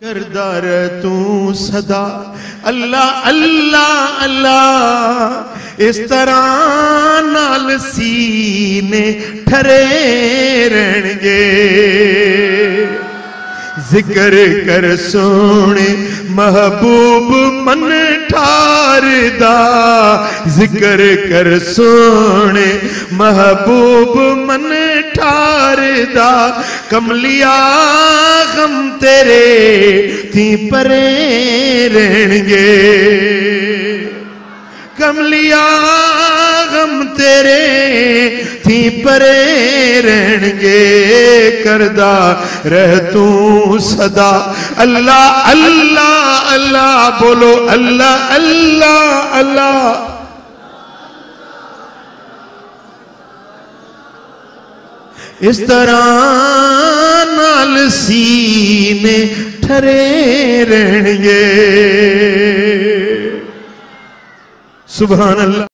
करदार तू सदा अल्लाह अल्लाह अल्लाह इस तरह नाल सीने ठरे रहणगे। जिक्र कर सोने महबूब मन ठारदा, जिक्र कर सोने महबूब मन ठारदा। कमलिया गम तेरे थी परे रहणगे, कमलिया गम तेरे थी परे रहणगे। करदा रह तू सदा अल्लाह अल्लाह अल्लाह, बोलो अल्लाह अल्लाह अल्लाह। इस तरह नाल सीने ठरे रहणगे। सुभान अल्लाह।